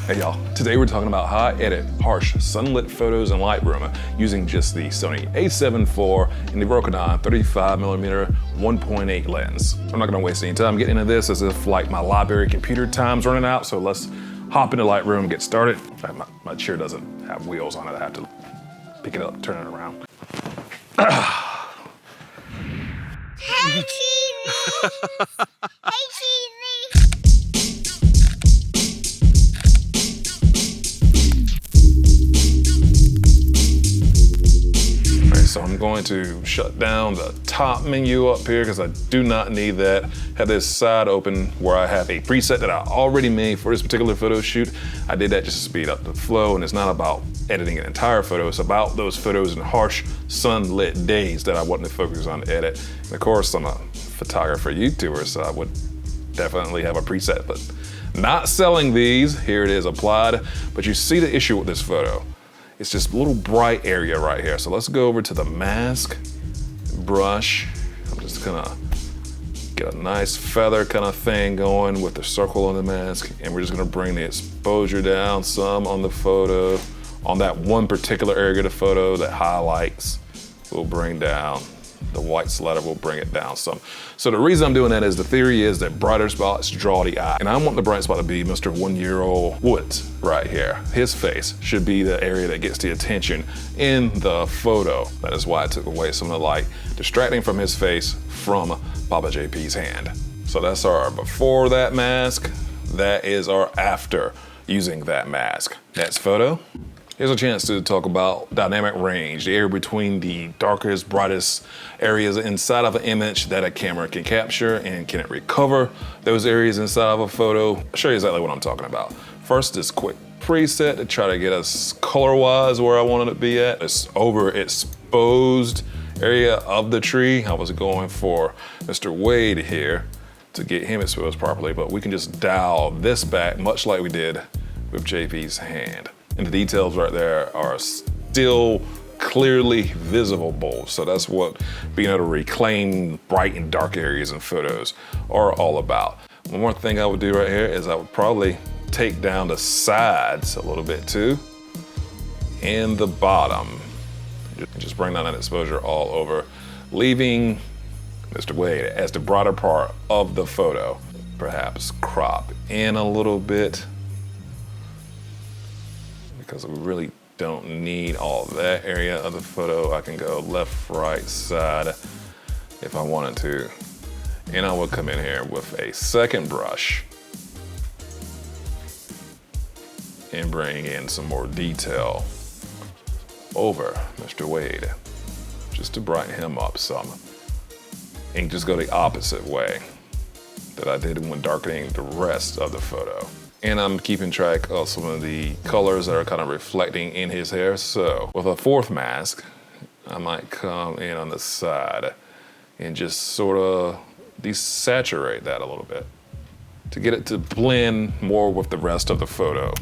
Hey y'all, today we're talking about how I edit harsh sunlit photos in Lightroom using just the Sony A7IV and the Rokinon 35mm 1.8 lens. I'm not gonna waste any time getting into this as if like my library computer time's running out, so let's hop into Lightroom and get started. My chair doesn't have wheels on it, I have to pick it up, turn it around. Hey, Cheesy! Hey, Cheesy! So I'm going to shut down the top menu up here because I do not need that. Have this side open where I have a preset that I already made for this particular photo shoot. I did that just to speed up the flow, and it's not about editing an entire photo. It's about those photos in harsh sunlit days that I want to focus on to edit. And of course, I'm a photographer, YouTuber, so I would definitely have a preset, but not selling these. Here it is applied, but you see the issue with this photo. It's just a little bright area right here. So let's go over to the mask, brush. I'm just gonna get a nice feather kind of thing going with the circle on the mask, and we're just gonna bring the exposure down some on the photo, on that one particular area of the photo that highlights. We'll bring down the white slider, will bring it down some. So the reason I'm doing that is the theory is that brighter spots draw the eye. And I want the bright spot to be Mr. 1-year-old Woods right here. His face should be the area that gets the attention in the photo. That is why I took away some of the light, distracting from his face from Papa JP's hand. So that's our before that mask. That is our after using that mask. Next photo. Here's a chance to talk about dynamic range, the area between the darkest, brightest areas inside of an image that a camera can capture, and can it recover those areas inside of a photo? I'll show you exactly what I'm talking about. First, this quick preset to try to get us color-wise where I wanted to be at. It's overexposed area of the tree. I was going for Mr. Wade here to get him exposed properly, but we can just dial this back much like we did with JP's hand. And the details right there are still clearly visible. So that's what being able to reclaim bright and dark areas in photos are all about. One more thing I would do right here is I would probably take down the sides a little bit too, and the bottom. Just bring down that exposure all over, leaving Mr. Wade as the broader part of the photo. Perhaps crop in a little bit, because we really don't need all that area of the photo. I can go left, right, side if I wanted to. And I will come in here with a second brush and bring in some more detail over Mr. Wade, just to brighten him up some. And just go the opposite way that I did when darkening the rest of the photo. And I'm keeping track of some of the colors that are kind of reflecting in his hair. So with a fourth mask, I might come in on the side and just sort of desaturate that a little bit to get it to blend more with the rest of the photo.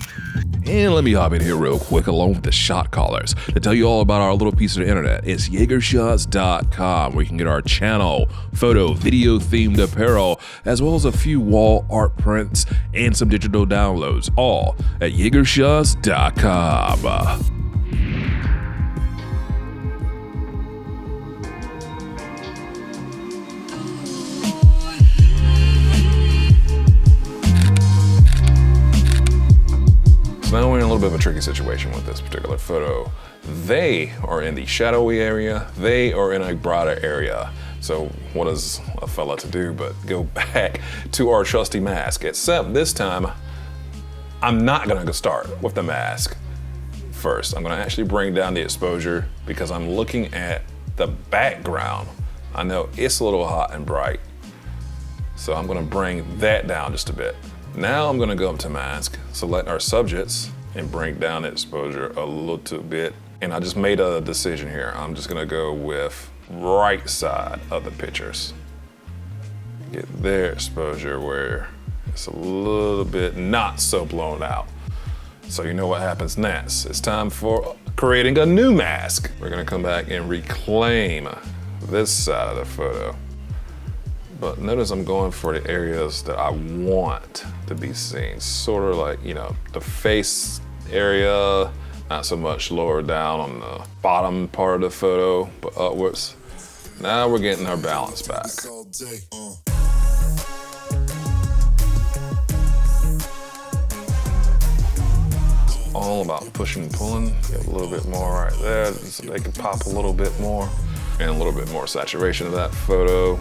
And let me hop in here real quick along with the shot callers to tell you all about our little piece of the internet. It's YeagerShots.com, where you can get our channel, photo, video themed apparel, as well as a few wall art prints and some digital downloads, all at YeagerShots.com. Now we're in a little bit of a tricky situation with this particular photo. They are in the shadowy area, they are in a brighter area. So what is a fella to do but go back to our trusty mask, except this time, I'm not gonna start with the mask first. I'm gonna actually bring down the exposure because I'm looking at the background. I know it's a little hot and bright, so I'm gonna bring that down just a bit. Now I'm gonna go up to mask, select our subjects, and bring down the exposure a little bit. And I just made a decision here. I'm just gonna go with right side of the pictures. Get their exposure where it's a little bit not so blown out. So you know what happens next. It's time for creating a new mask. We're gonna come back and reclaim this side of the photo But notice I'm going for the areas that I want to be seen. Sort of like, you know, the face area, not so much lower down on the bottom part of the photo, but upwards. Now we're getting our balance back. All about pushing and pulling. Get a little bit more right there so they can pop a little bit more, and a little bit more saturation of that photo.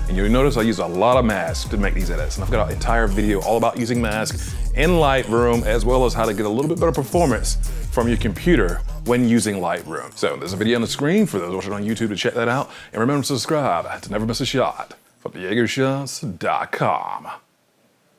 And you'll notice I use a lot of masks to make these edits, and I've got an entire video all about using masks in Lightroom, as well as how to get a little bit better performance from your computer when using Lightroom. So there's a video on the screen for those watching on YouTube to check that out, and remember to subscribe to never miss a shot from YeagerShots.com.